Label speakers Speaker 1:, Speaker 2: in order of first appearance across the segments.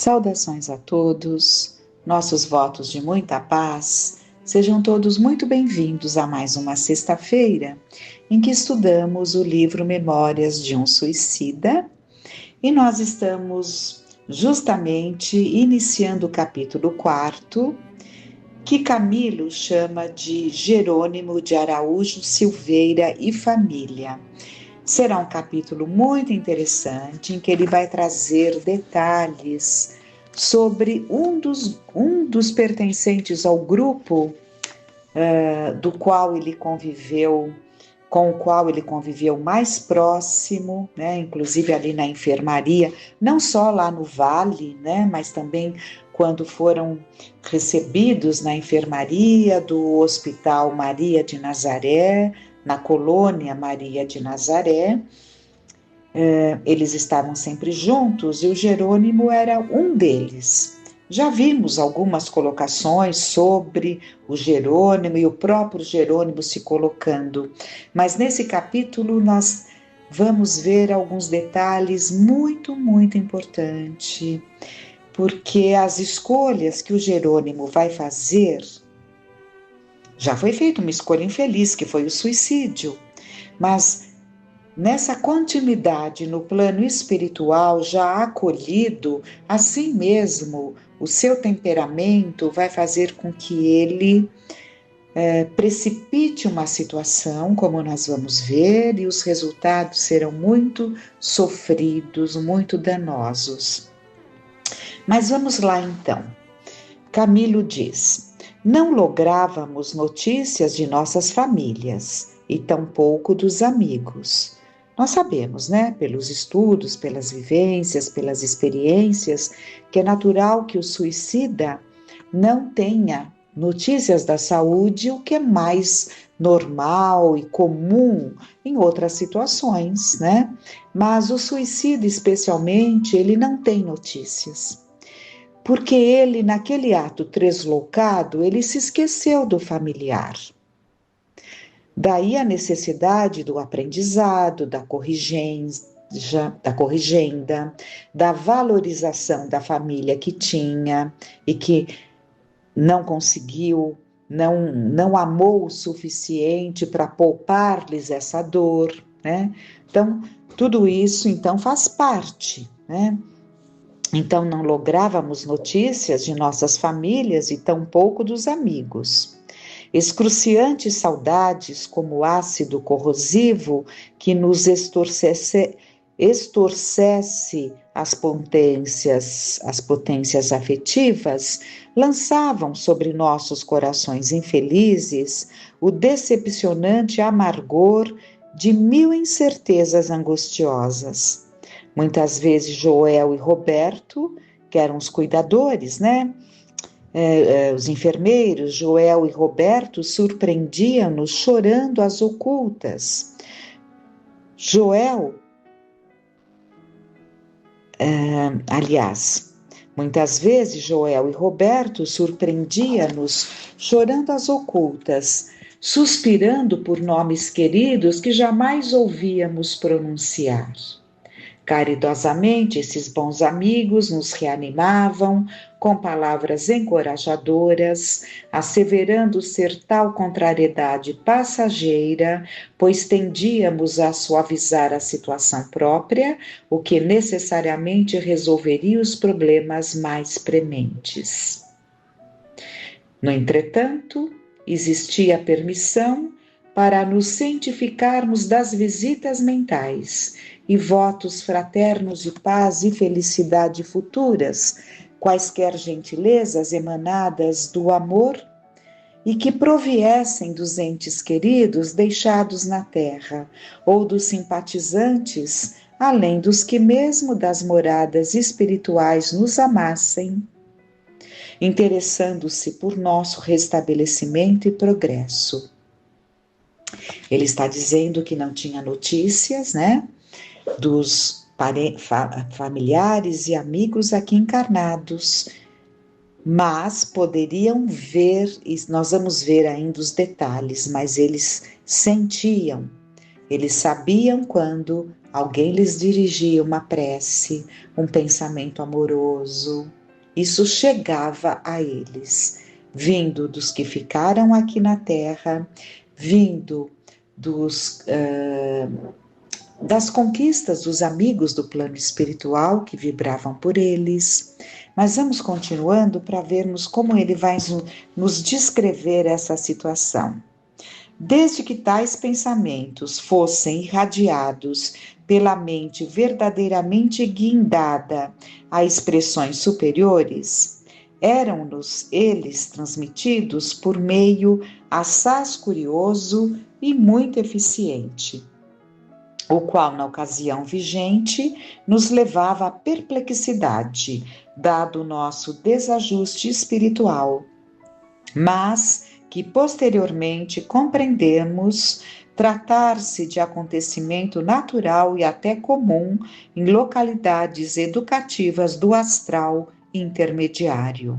Speaker 1: Saudações a todos, nossos votos de muita paz, sejam todos muito bem-vindos a mais uma sexta-feira em que estudamos o livro Memórias de um Suicida e nós estamos justamente iniciando o capítulo 4, que Camilo chama de Jerônimo de Araújo Silveira e Família. Será um capítulo muito interessante em que ele vai trazer detalhes sobre um dos pertencentes ao grupo com o qual ele conviveu mais próximo, né, inclusive ali na enfermaria, não só lá no Vale, né, mas também quando foram recebidos na enfermaria do Hospital Maria de Nazaré, na colônia Maria de Nazaré. Eles estavam sempre juntos e o Jerônimo era um deles. Já vimos algumas colocações sobre o Jerônimo e o próprio Jerônimo se colocando, mas nesse capítulo nós vamos ver alguns detalhes muito importantes, porque as escolhas que o Jerônimo vai fazer, já foi feita uma escolha infeliz, que foi o suicídio, mas nessa continuidade no plano espiritual, já acolhido, assim mesmo, o seu temperamento vai fazer com que ele precipite uma situação, como nós vamos ver, e os resultados serão muito sofridos, muito danosos. Mas vamos lá então. Camilo diz: não lográvamos notícias de nossas famílias e tampouco dos amigos. Nós sabemos, né, pelos estudos, pelas vivências, pelas experiências, que é natural que o suicida não tenha notícias da saúde, o que é mais normal e comum em outras situações, né? Mas o suicida, especialmente, ele não tem notícias. Porque ele, naquele ato translocado, ele se esqueceu do familiar. Daí a necessidade do aprendizado, da corrigenda, da valorização da família que tinha e que não conseguiu, não amou o suficiente para poupar-lhes essa dor, né? Então, tudo isso então faz parte, né? Então, não lográvamos notícias de nossas famílias e tampouco dos amigos. Excruciantes saudades, como ácido corrosivo que nos estorcesse as potências afetivas, lançavam sobre nossos corações infelizes o decepcionante amargor de 1000 incertezas angustiosas. Muitas vezes Joel e Roberto, que eram os cuidadores, né? Os enfermeiros, Joel e Roberto, surpreendiam-nos chorando às ocultas. Muitas vezes Joel e Roberto surpreendiam-nos chorando às ocultas, suspirando por nomes queridos que jamais ouvíamos pronunciar. Caridosamente, esses bons amigos nos reanimavam com palavras encorajadoras, asseverando ser tal contrariedade passageira, pois tendíamos a suavizar a situação própria, o que necessariamente resolveria os problemas mais prementes. No entretanto, existia permissão para nos cientificarmos das visitas mentais e votos fraternos de paz e felicidade futuras, quaisquer gentilezas emanadas do amor e que proviessem dos entes queridos deixados na terra, ou dos simpatizantes, além dos que mesmo das moradas espirituais nos amassem, interessando-se por nosso restabelecimento e progresso. Ele está dizendo que não tinha notícias, né, dos familiares e amigos aqui encarnados, mas poderiam ver, e nós vamos ver ainda os detalhes, mas eles sentiam Eles sabiam quando alguém lhes dirigia uma prece, um pensamento amoroso. Isso chegava a eles, vindo dos que ficaram aqui na Terra, vindo das conquistas dos amigos do plano espiritual que vibravam por eles. Mas vamos continuando para vermos como ele vai nos descrever essa situação. Desde que tais pensamentos fossem irradiados pela mente verdadeiramente guindada a expressões superiores, eram-nos eles transmitidos por meio assaz curioso e muito eficiente, o qual, na ocasião vigente, nos levava à perplexidade, dado o nosso desajuste espiritual, mas que posteriormente compreendemos tratar-se de acontecimento natural e até comum em localidades educativas do astral intermediário.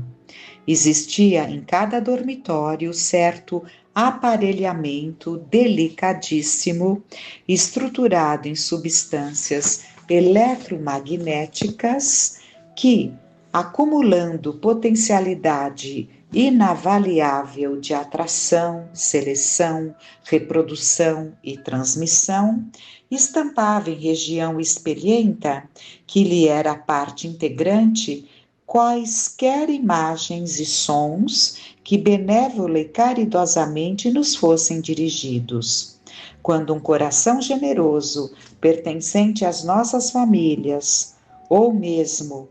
Speaker 1: Existia em cada dormitório certo aparelhamento delicadíssimo, estruturado em substâncias eletromagnéticas que, acumulando potencialidade inavaliável de atração, seleção, reprodução e transmissão, estampava em região espelhenta, que lhe era parte integrante, quaisquer imagens e sons que benévola e caridosamente nos fossem dirigidos. Quando um coração generoso, pertencente às nossas famílias, ou mesmo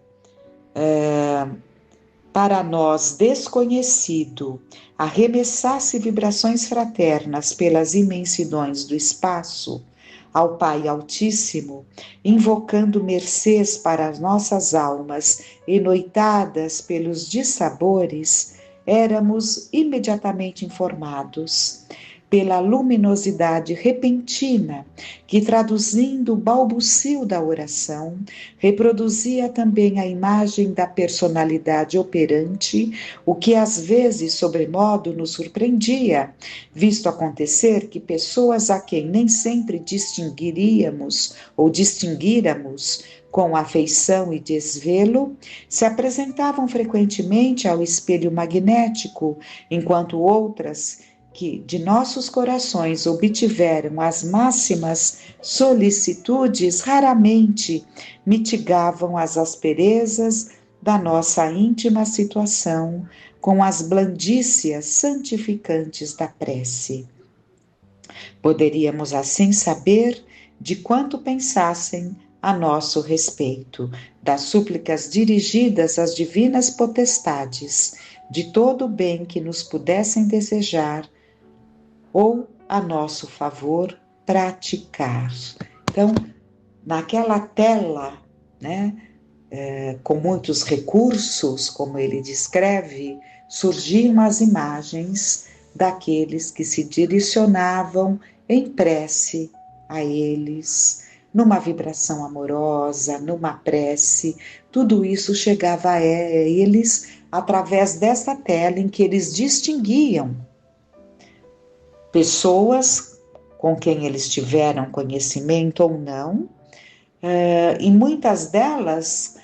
Speaker 1: para nós desconhecido, arremessasse vibrações fraternas pelas imensidões do espaço, ao Pai Altíssimo, invocando mercês para as nossas almas enoitadas pelos dissabores, éramos imediatamente informados pela luminosidade repentina que, traduzindo o balbucio da oração, reproduzia também a imagem da personalidade operante, o que às vezes, sobremodo, nos surpreendia, visto acontecer que pessoas a quem nem sempre distinguíramos com afeição e desvelo, se apresentavam frequentemente ao espelho magnético, enquanto outras que de nossos corações obtiveram as máximas solicitudes, raramente mitigavam as asperezas da nossa íntima situação com as blandícias santificantes da prece. Poderíamos assim saber de quanto pensassem a nosso respeito, das súplicas dirigidas às divinas potestades, de todo o bem que nos pudessem desejar, ou a nosso favor praticar. Então, naquela tela, né, com muitos recursos, como ele descreve, surgiam as imagens daqueles que se direcionavam em prece a eles, numa vibração amorosa, numa prece. Tudo isso chegava a eles através desta tela em que eles distinguiam pessoas com quem eles tiveram conhecimento ou não, e muitas delas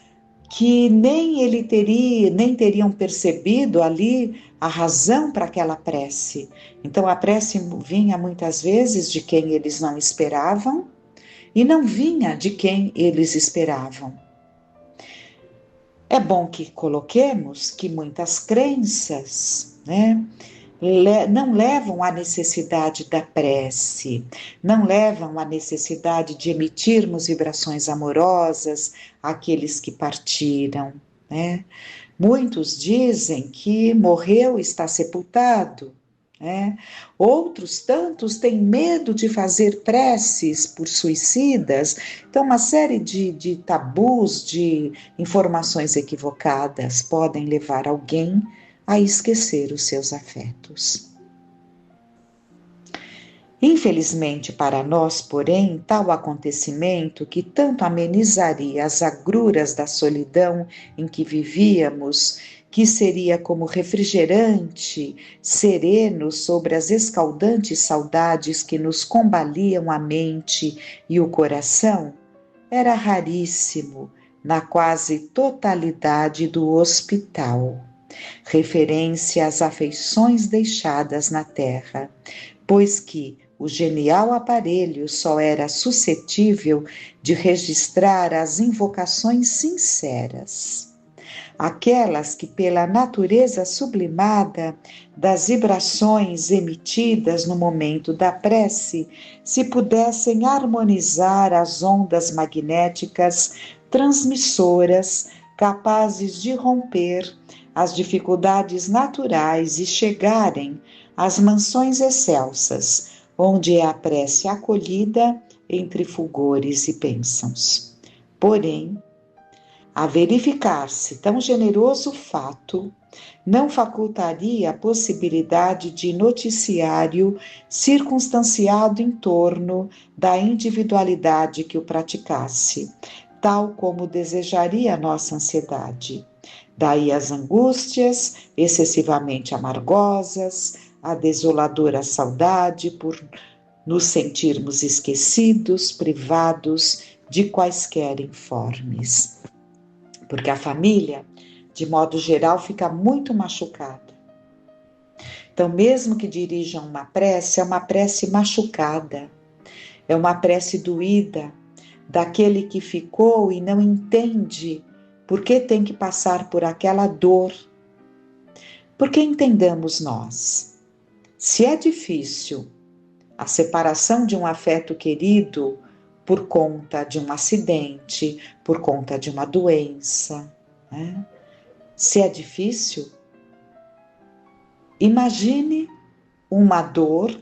Speaker 1: que nem teriam percebido ali a razão para aquela prece. Então a prece vinha muitas vezes de quem eles não esperavam e não vinha de quem eles esperavam. É bom que coloquemos que muitas crenças, né, não levam à necessidade da prece, não levam à necessidade de emitirmos vibrações amorosas àqueles que partiram, né? Muitos dizem que morreu, está sepultado, né? Outros tantos têm medo de fazer preces por suicidas. Então, uma série de tabus, de informações equivocadas podem levar alguém a esquecer os seus afetos. Infelizmente para nós, porém, tal acontecimento, que tanto amenizaria as agruras da solidão em que vivíamos que seria como refrigerante sereno sobre as escaldantes saudades que nos combaliam a mente e o coração, era raríssimo na quase totalidade do hospital, referência às afeições deixadas na terra, pois que o genial aparelho só era suscetível de registrar as invocações sinceras, aquelas que, pela natureza sublimada das vibrações emitidas no momento da prece, se pudessem harmonizar as ondas magnéticas transmissoras capazes de romper as dificuldades naturais e chegarem às mansões excelsas, onde é a prece acolhida entre fulgores e bênçãos. Porém, a verificar-se tão generoso fato, não facultaria a possibilidade de noticiário circunstanciado em torno da individualidade que o praticasse, tal como desejaria a nossa ansiedade. Daí as angústias excessivamente amargosas, a desoladora saudade por nos sentirmos esquecidos, privados de quaisquer informes. Porque a família, de modo geral, fica muito machucada. Então, mesmo que dirijam uma prece, é uma prece machucada, é uma prece doída, daquele que ficou e não entende por que tem que passar por aquela dor. Porque entendamos nós, se é difícil a separação de um afeto querido por conta de um acidente, por conta de uma doença, né? Se é difícil, imagine uma dor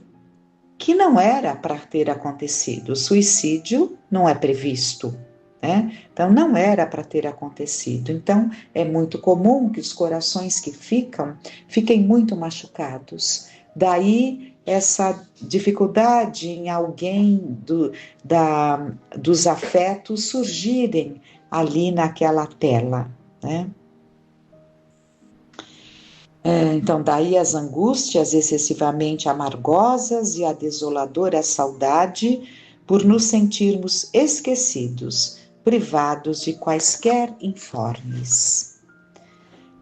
Speaker 1: que não era para ter acontecido. O suicídio não é previsto, né? Então não era para ter acontecido. Então é muito comum que os corações que fiquem muito machucados. Daí essa dificuldade em alguém dos afetos surgirem ali naquela tela, né? Então, daí as angústias excessivamente amargosas e a desoladora saudade por nos sentirmos esquecidos, privados de quaisquer informes.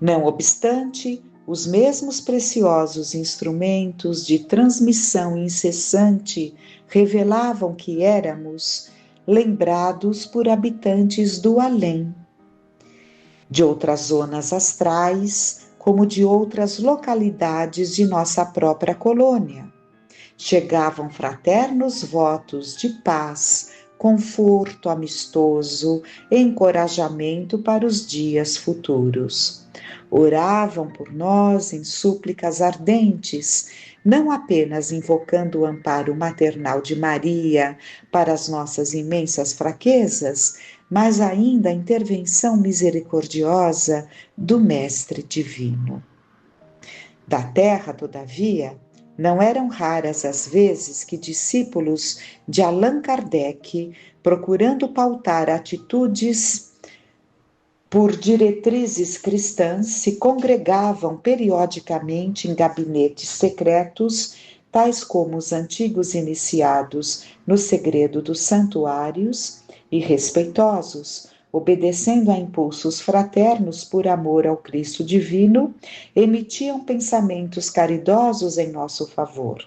Speaker 1: Não obstante, os mesmos preciosos instrumentos de transmissão incessante revelavam que éramos lembrados por habitantes do além, de outras zonas astrais, como de outras localidades de nossa própria colônia. Chegavam fraternos votos de paz, conforto amistoso, encorajamento para os dias futuros. Oravam por nós em súplicas ardentes, não apenas invocando o amparo maternal de Maria para as nossas imensas fraquezas, mas ainda a intervenção misericordiosa do Mestre Divino. Da terra, todavia, não eram raras as vezes que discípulos de Allan Kardec, procurando pautar atitudes por diretrizes cristãs, se congregavam periodicamente em gabinetes secretos, tais como os antigos iniciados no segredo dos santuários, e respeitosos, obedecendo a impulsos fraternos por amor ao Cristo divino, emitiam pensamentos caridosos em nosso favor,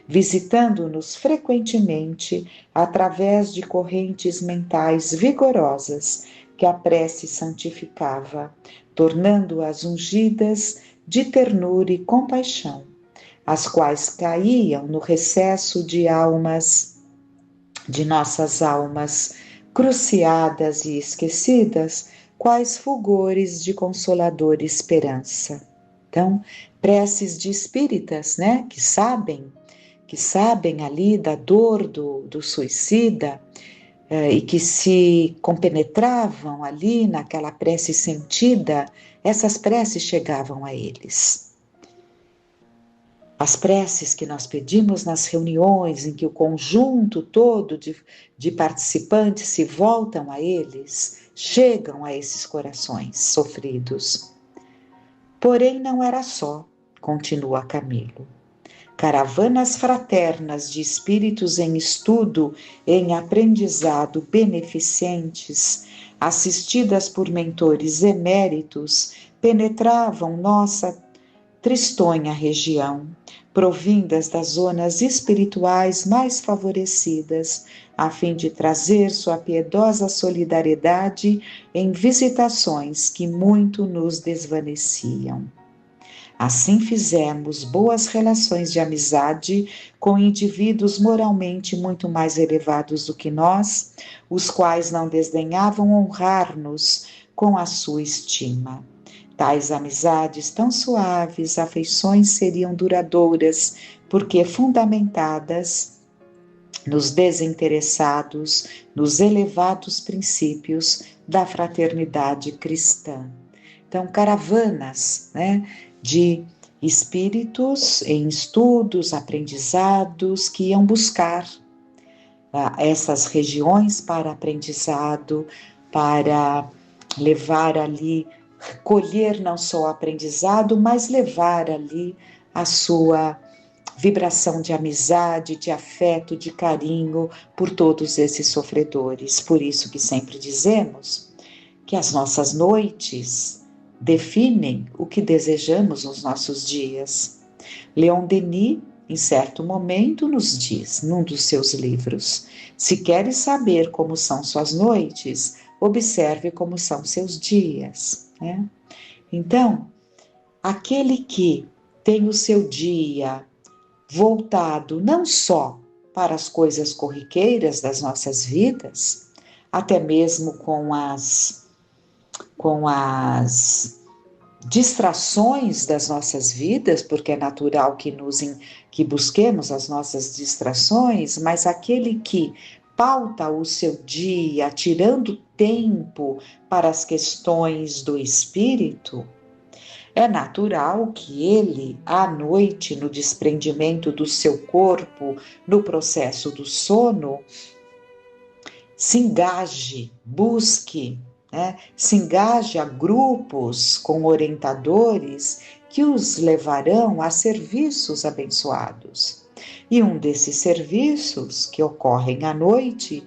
Speaker 1: visitando-nos frequentemente através de correntes mentais vigorosas que a prece santificava, tornando-as ungidas de ternura e compaixão, as quais caíam no recesso de nossas almas, cruciadas e esquecidas, quais fulgores de consoladora esperança. Então, preces de espíritas, né, que sabem ali da dor do suicida, e que se compenetravam ali naquela prece sentida, essas preces chegavam a eles. As preces que nós pedimos nas reuniões, em que o conjunto todo de participantes se voltam a eles, chegam a esses corações sofridos. Porém, não era só, continua Camilo. Caravanas fraternas de espíritos em estudo, em aprendizado beneficentes, assistidas por mentores eméritos, penetravam nossa tristonha região, provindas das zonas espirituais mais favorecidas, a fim de trazer sua piedosa solidariedade em visitações que muito nos desvaneciam. Assim fizemos boas relações de amizade com indivíduos moralmente muito mais elevados do que nós, os quais não desdenhavam honrar-nos com a sua estima. Tais amizades tão suaves, afeições seriam duradouras, porque fundamentadas nos desinteressados, nos elevados princípios da fraternidade cristã. Então, caravanas, de espíritos em estudos, aprendizados, que iam buscar essas regiões para aprendizado, para levar ali, colher não só o aprendizado, mas levar ali a sua vibração de amizade, de afeto, de carinho por todos esses sofredores. Por isso que sempre dizemos que as nossas noites definem o que desejamos nos nossos dias. Leon Denis, em certo momento, nos diz, num dos seus livros, se queres saber como são suas noites, observe como são seus dias. Então, aquele que tem o seu dia voltado não só para as coisas corriqueiras das nossas vidas, até mesmo com as distrações das nossas vidas, porque é natural que busquemos as nossas distrações, mas aquele que pauta o seu dia, tirando tempo para as questões do espírito, é natural que ele, à noite, no desprendimento do seu corpo, no processo do sono, se engaje, busque, se engaje a grupos com orientadores que os levarão a serviços abençoados. E um desses serviços que ocorrem à noite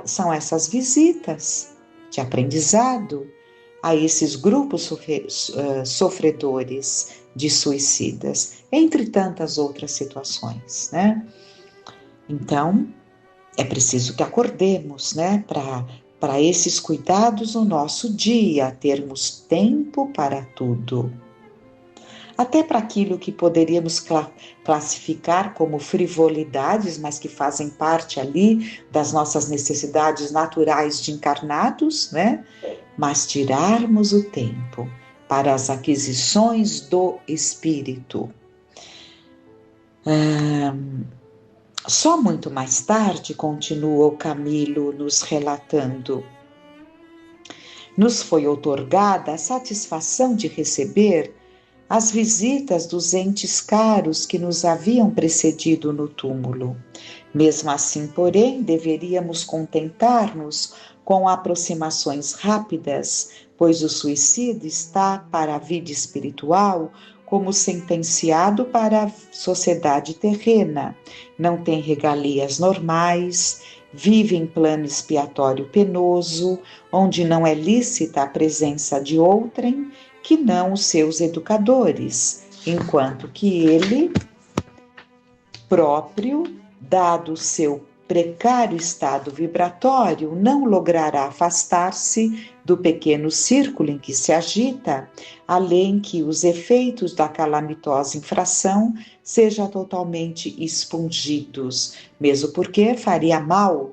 Speaker 1: são essas visitas de aprendizado a esses grupos sofredores de suicidas, entre tantas outras situações, Então, é preciso que acordemos, para esses cuidados no nosso dia, termos tempo para tudo. Até para aquilo que poderíamos classificar como frivolidades, mas que fazem parte ali das nossas necessidades naturais de encarnados, Mas tirarmos o tempo para as aquisições do espírito. Só muito mais tarde, continua o Camilo nos relatando, nos foi outorgada a satisfação de receber as visitas dos entes caros que nos haviam precedido no túmulo. Mesmo assim, porém, deveríamos contentar-nos com aproximações rápidas, pois o suicida está para a vida espiritual como sentenciado para a sociedade terrena, não tem regalias normais, vive em plano expiatório penoso, onde não é lícita a presença de outrem que não os seus educadores, enquanto que ele próprio, dado o seu precário estado vibratório, não logrará afastar-se do pequeno círculo em que se agita, além que os efeitos da calamitosa infração sejam totalmente expungidos, mesmo porque faria mal,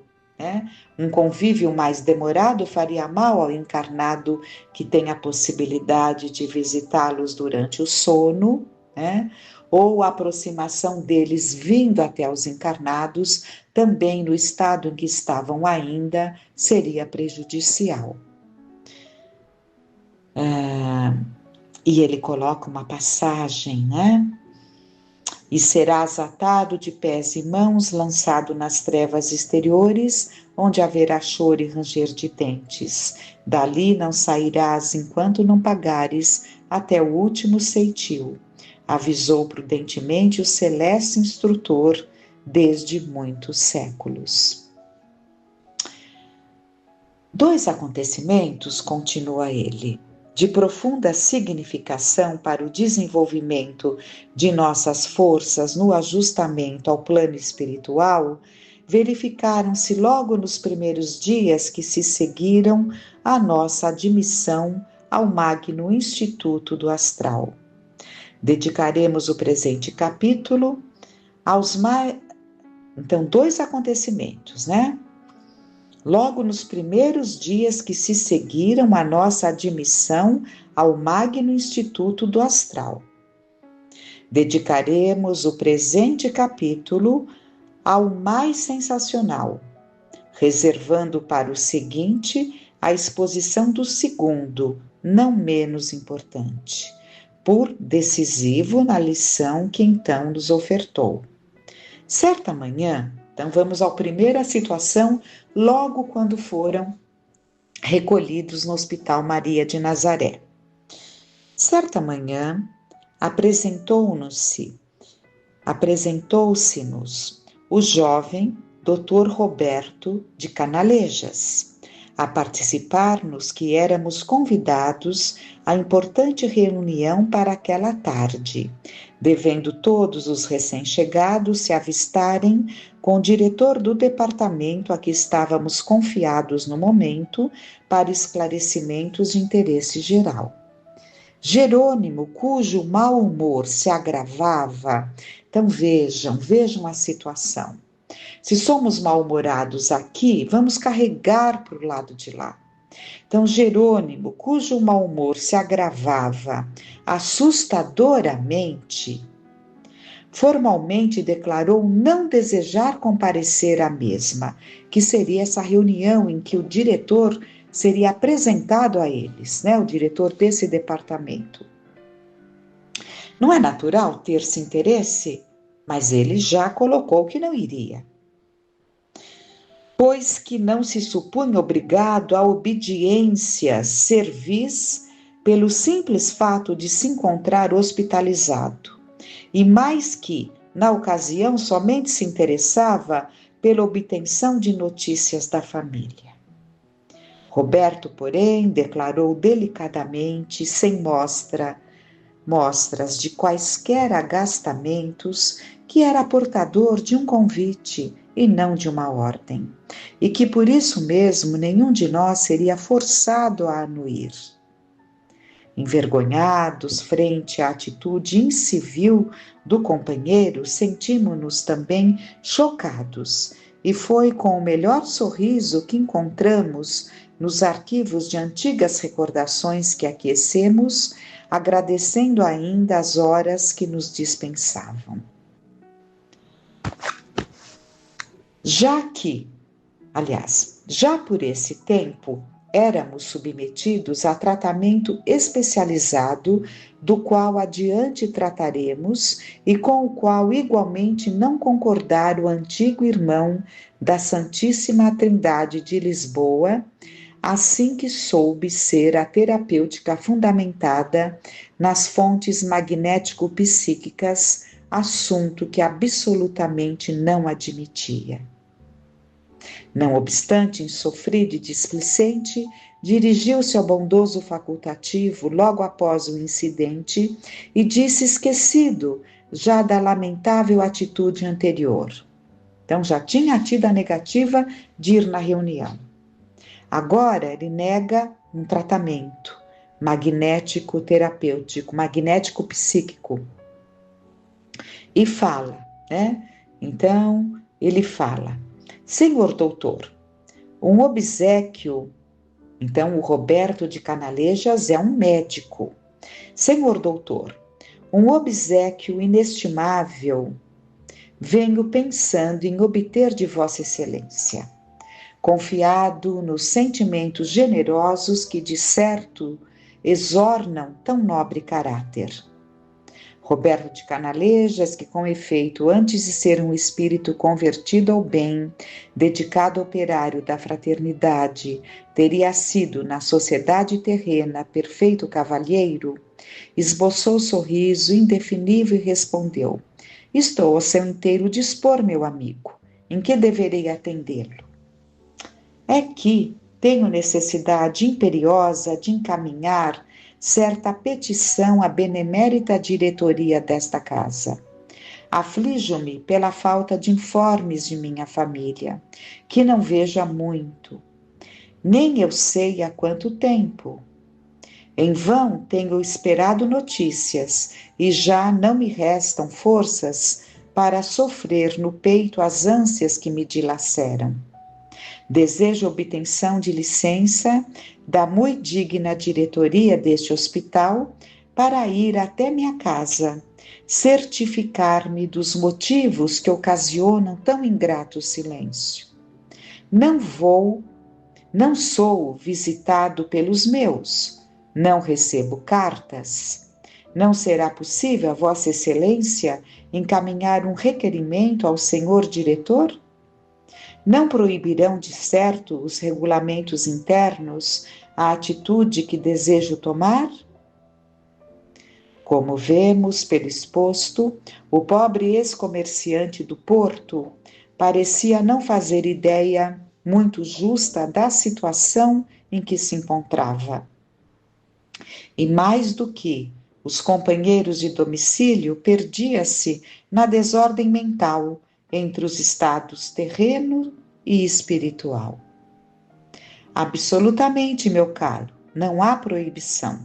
Speaker 1: Um convívio mais demorado faria mal ao encarnado que tem a possibilidade de visitá-los durante o sono, ou a aproximação deles vindo até os encarnados, também no estado em que estavam ainda, seria prejudicial. E ele coloca uma passagem, E serás atado de pés e mãos, lançado nas trevas exteriores, onde haverá choro e ranger de dentes. Dali não sairás enquanto não pagares até o último ceitil, avisou prudentemente o celeste instrutor desde muitos séculos. Dois acontecimentos, continua ele, de profunda significação para o desenvolvimento de nossas forças no ajustamento ao plano espiritual, verificaram-se logo nos primeiros dias que se seguiram à nossa admissão ao Magno Instituto do Astral. Dedicaremos o presente capítulo aos mais... Então, dois acontecimentos, né? Logo nos primeiros dias que se seguiram à nossa admissão ao Magno Instituto do Astral. Dedicaremos o presente capítulo ao mais sensacional, reservando para o seguinte a exposição do segundo, não menos importante, por decisivo na lição que então nos ofertou. Certa manhã, então vamos à primeira situação, logo quando foram recolhidos no Hospital Maria de Nazaré. Certa manhã, apresentou-se-nos o jovem Dr. Roberto de Canalejas, a participar-nos que éramos convidados à importante reunião para aquela tarde, devendo todos os recém-chegados se avistarem com o diretor do departamento a que estávamos confiados no momento para esclarecimentos de interesse geral. Jerônimo, cujo mau humor se agravava, então vejam a situação. Se somos mal-humorados aqui, vamos carregar para o lado de lá. Então, Jerônimo, cujo mau humor se agravava assustadoramente, formalmente declarou não desejar comparecer à mesma, que seria essa reunião em que o diretor seria apresentado a eles, né, o diretor desse departamento. Não é natural ter-se interesse, mas ele já colocou que não iria. Pois que não se supunha obrigado à obediência servis pelo simples fato de se encontrar hospitalizado, e mais que, na ocasião, somente se interessava pela obtenção de notícias da família. Roberto, porém, declarou delicadamente, sem mostras de quaisquer agastamentos, que era portador de um convite e não de uma ordem, e que por isso mesmo nenhum de nós seria forçado a anuir. Envergonhados frente à atitude incivil do companheiro, sentimos-nos também chocados, e foi com o melhor sorriso que encontramos nos arquivos de antigas recordações que aquecemos, agradecendo ainda as horas que nos dispensavam. Já por esse tempo, éramos submetidos a tratamento especializado, do qual adiante trataremos e com o qual igualmente não concordara o antigo irmão da Santíssima Trindade de Lisboa, assim que soube ser a terapêutica fundamentada nas fontes magnético-psíquicas, assunto que absolutamente não admitia. Não obstante, insofrido e displicente, dirigiu-se ao bondoso facultativo logo após o incidente e disse esquecido já da lamentável atitude anterior. Então já tinha tido a negativa de ir na reunião. Agora ele nega um tratamento magnético-terapêutico, magnético-psíquico. E fala, né? Então ele fala: Senhor doutor, um obséquio. Então, o Roberto de Canalejas é um médico. Senhor doutor, um obséquio inestimável venho pensando em obter de Vossa Excelência, confiado nos sentimentos generosos que, de certo, exornam tão nobre caráter. Roberto de Canalejas, que com efeito, antes de ser um espírito convertido ao bem, dedicado ao operário da fraternidade, teria sido, na sociedade terrena, perfeito cavalheiro, Esboçou sorriso indefinível e respondeu: estou ao seu inteiro dispor, meu amigo. Em que deverei atendê-lo? É que tenho necessidade imperiosa de encaminhar certa petição à benemérita diretoria desta casa. Aflijo-me pela falta de informes de minha família, que não vejo há muito. Nem eu sei há quanto tempo. Em vão tenho esperado notícias e já não me restam forças para sofrer no peito as ânsias que me dilaceram. Desejo obtenção de licença da muito digna diretoria deste hospital para ir até minha casa, certificar-me dos motivos que ocasionam tão ingrato silêncio. Não sou visitado pelos meus, não recebo cartas. Não será possível a Vossa Excelência encaminhar um requerimento ao senhor diretor? Não proibirão, de certo, os regulamentos internos a atitude que desejo tomar? Como vemos pelo exposto, o pobre ex-comerciante do Porto parecia não fazer ideia muito justa da situação em que se encontrava. E mais do que os companheiros de domicílio, perdia-se na desordem mental entre os estados terreno e espiritual. Absolutamente, meu caro, não há proibição.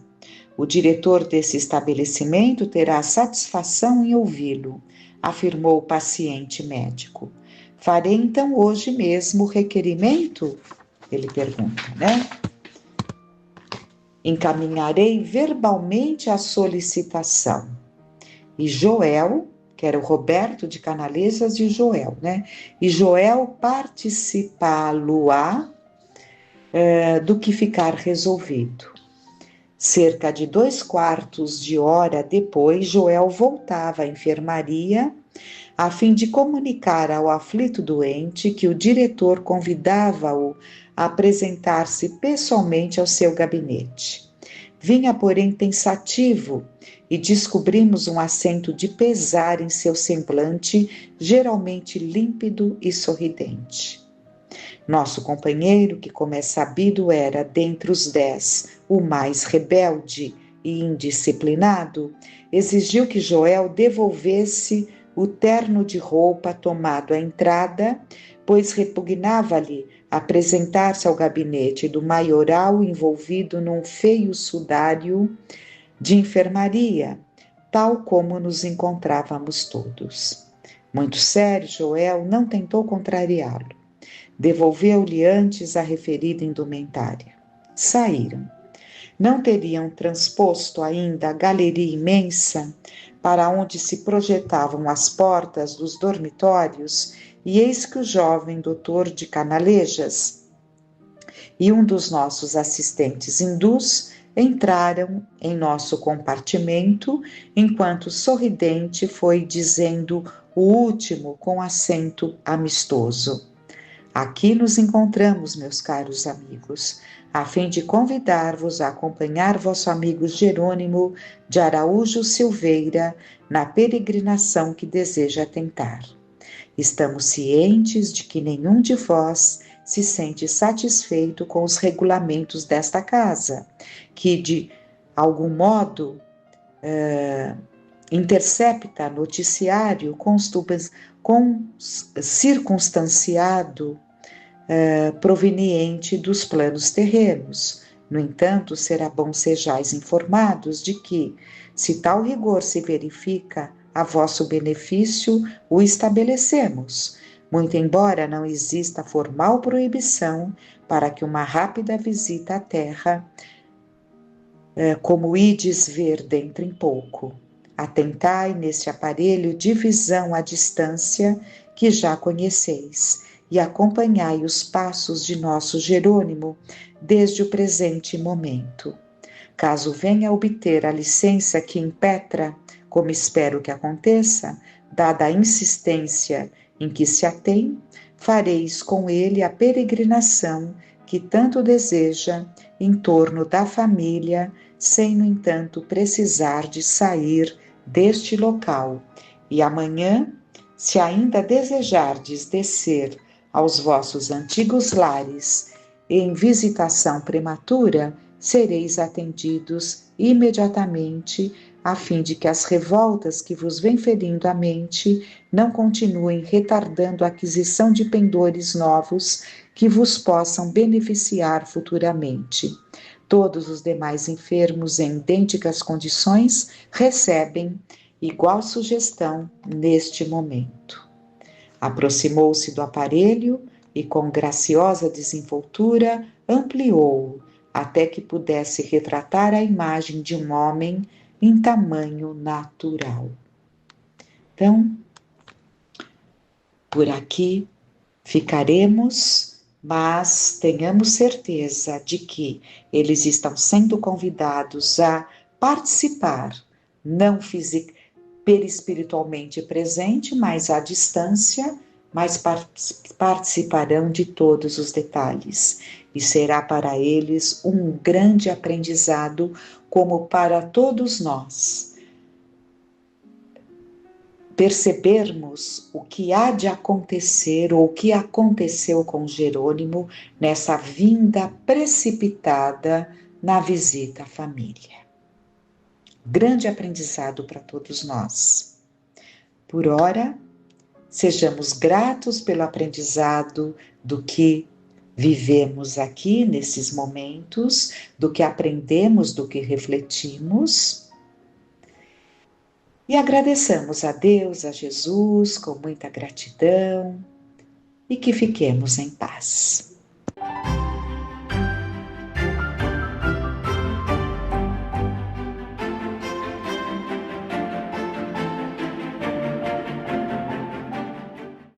Speaker 1: O diretor desse estabelecimento terá satisfação em ouvi-lo, afirmou o paciente médico. Farei então hoje mesmo o requerimento? Ele pergunta, né? Encaminharei verbalmente a solicitação. E Joel, que era o Roberto de Canalesas e Joel, né? E Joel participá-lo-á do que ficar resolvido. Cerca de 2/4 de hora depois, Joel voltava à enfermaria a fim de comunicar ao aflito doente que o diretor convidava-o a apresentar-se pessoalmente ao seu gabinete. Vinha, porém, pensativo e descobrimos um acento de pesar em seu semblante, geralmente límpido e sorridente. Nosso companheiro, que como é sabido era, dentre os 10, o mais rebelde e indisciplinado, exigiu que Joel devolvesse o terno de roupa tomado à entrada, pois repugnava-lhe apresentar-se ao gabinete do maioral envolvido num feio sudário de enfermaria, tal como nos encontrávamos todos. Muito sério, Joel não tentou contrariá-lo. Devolveu-lhe antes a referida indumentária. Saíram. Não teriam transposto ainda a galeria imensa para onde se projetavam as portas dos dormitórios, e eis que o jovem doutor de Canalejas e um dos nossos assistentes hindus entraram em nosso compartimento, enquanto sorridente foi dizendo o último com acento amistoso. Aqui nos encontramos, meus caros amigos, a fim de convidar-vos a acompanhar vosso amigo Jerônimo de Araújo Silveira na peregrinação que deseja tentar. Estamos cientes de que nenhum de vós se sente satisfeito com os regulamentos desta casa, que de algum modo intercepta noticiário circunstanciado proveniente dos planos terrenos. No entanto, será bom sejais informados de que, se tal rigor se verifica, a vosso benefício o estabelecemos, muito embora não exista formal proibição para que uma rápida visita à terra, como ides ver dentro em pouco. Atentai neste aparelho de visão à distância que já conheceis, e acompanhai os passos de nosso Jerônimo desde o presente momento. Caso venha a obter a licença que impetra, como espero que aconteça, dada a insistência em que se atém, fareis com ele a peregrinação que tanto deseja em torno da família sem, no entanto, precisar de sair deste local. E amanhã, se ainda desejardes descer aos vossos antigos lares em visitação prematura, sereis atendidos imediatamente, a fim de que as revoltas que vos vêm ferindo a mente não continuem retardando a aquisição de pendores novos que vos possam beneficiar futuramente. Todos os demais enfermos em idênticas condições recebem igual sugestão neste momento. Aproximou-se do aparelho e, com graciosa desenvoltura, ampliou-o até que pudesse retratar a imagem de um homem em tamanho natural. Então, por aqui ficaremos, mas tenhamos certeza de que eles estão sendo convidados a participar, não perispiritualmente presente, mas à distância, mas participarão de todos os detalhes. E será para eles um grande aprendizado, como para todos nós, percebermos o que há de acontecer, ou o que aconteceu com Jerônimo nessa vinda precipitada na visita à família. Grande aprendizado para todos nós. Por ora, sejamos gratos pelo aprendizado do que vivemos aqui nesses momentos, do que aprendemos, do que refletimos. E agradeçamos a Deus, a Jesus, com muita gratidão, e que fiquemos em paz.